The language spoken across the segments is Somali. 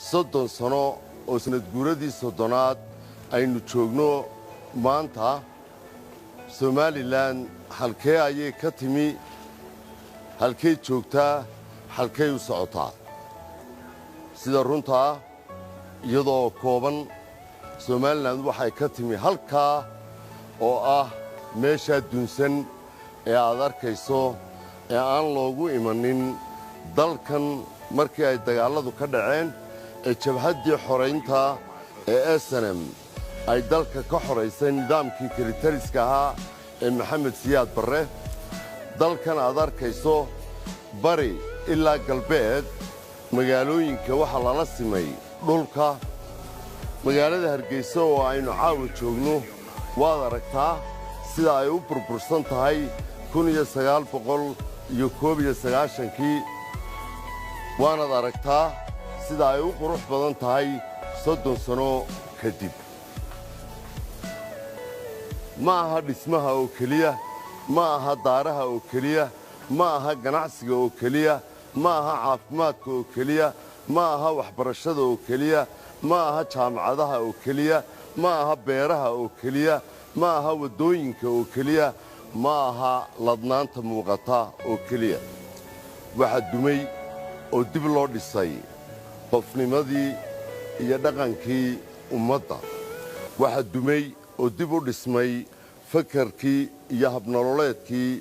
soddon sano oo sanad guuradii soddonaad aynu joogno maanta Somaliland halkee ayay ka timi halkee joogtaa halkee u socotaa sida runta iyadoo kooban Somaliland waxay ka timi halkaa oo ah meesha dunsan ee aad arkayso ee aan loogu imanin dalkan markii ay dagaaladu ka dhaceen ee jabhaddii xoreynta ee SNM ay dalka ka xoreysay nidaamkii militariska ahaa ee Maxamed Siyaad Barre dalkan aad arkayso bari ilaa galbeed magaalooyinka waxa lala simay dhulka magaalada Hargeysa oo aynu caawa joogno waad aragtaa sida ay u burbursan tahay 1991kii waanaad aragtaa sida ay u qurux badan tahay 30 sano kadib ma aha dhismaha oo keliya ma aha daaraha oo keliya ma aha ganacsiga oo keliya ma aha caafimaadka oo keliya ma aha waxbarashada oo keliya ma aha jaamacadaha oo keliya ma aha beeraha oo keliya ma aha wadooyinka oo keliya ma aha ladnaanta muuqata oo keliya waxa dumay oo dib loo dhisay qofnimadii iyo dhaqankii ummadda waxa dumay oo dib u dhismay fakarkii iyo habnololeedkii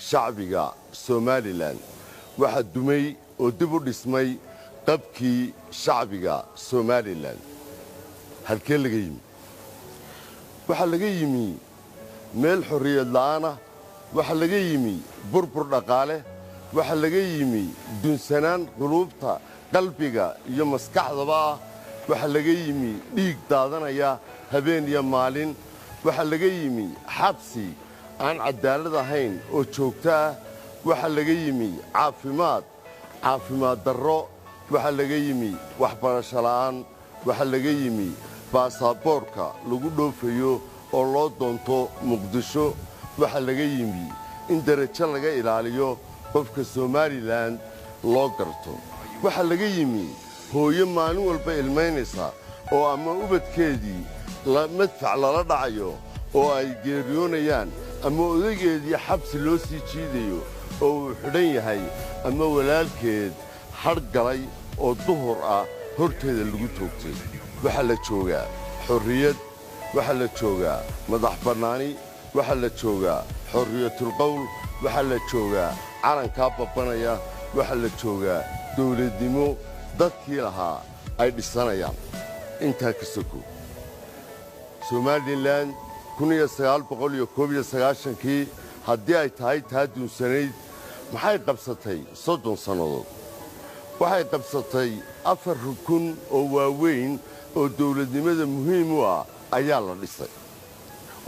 shacbiga Somaliland waxa dumay oo dib u dhismay qabkii shacbiga Somaliland halkee laga yimi waxa laga yimi meel xorriyad la'aan ah waxa laga yimi burbur dhaqaale waxa laga yimi dunsanaan qulubta qalbiga iyo maskaxdaba waxa laga yimi dhiig daadanaya habeen iyo maalin waxa laga yimi xabsi aan cadaalad ahayn oo joogto ah waxa laga yimi caafimaad darro waxa laga yimi waxbarasho la'aan waxa laga yimi baasaboorka lagu dhoofayo oo loo doonto Muqdisho waxa laga yimi in darajo laga ilaaliyo qofka Somaliland loo garto waxa laga yimi hooyo maalin walba ilmeynaysa oo ama ubadkeedii la madfac lala dhacayo oo ay geeriyoonayaan ama odageedii xabsi loo sii jiidayo oo uu xidhan yahay ama walaalkeed hargalay oo duhur ah horteeda lagu toogtay waxa la joogaa xorriyad waxa la joogaa madax bannaani waxa la joogaa xorriyatul qowl waxa la joogaa calanka babbanaya waxa la joogaa dawladnimo dadkii lahaa ay dhisanayaan intaa ka soko Somaliland 1991kii haddii ay tahay taa duunsanayd maxay qabsatay 30 sannadood waxay qabsatay 4 rukun oo waaweyn oo dawladnimada muhiim u ah ayaa la dhisay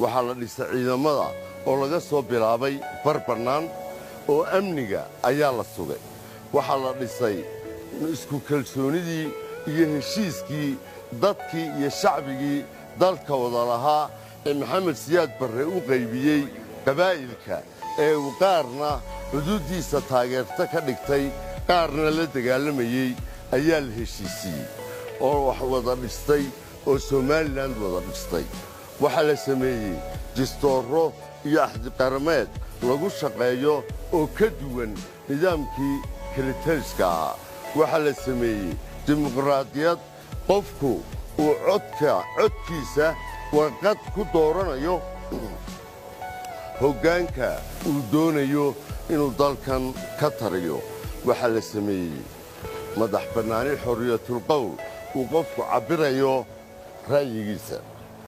waxa la dhisay ciidamada oo laga soo bilaabay barbannaan oo amniga ayaa la sugay waxa la dhisay isku kalsoonidii iyo heshiiskii dadkii iyo shacbigii dalka wada lahaa ee Maxamed Siyaad Barre u qaybiyey qabaa'ilka ee uu qaarna xuduudiisa taageerta ka dhigtay qaarna la dagaalamayay ayaa la heshiisiyey oo wax wada dhistay oo Somaliland wada dhistay waxa la sameeyey dastuuro iyo axdi qarameed lagu shaqeeyo oo ka duwan nidaamkii militariska ahaa waxa la sameeyey dimuqraadiyad qofku uu codkiisa warqad ku dooranayo hoggaanka uu doonayo inuu dalkan ka tariyo waxa la sameeyey madax bannaani xorriyatul qowl uu qofku cabbirayo ra'yigiisa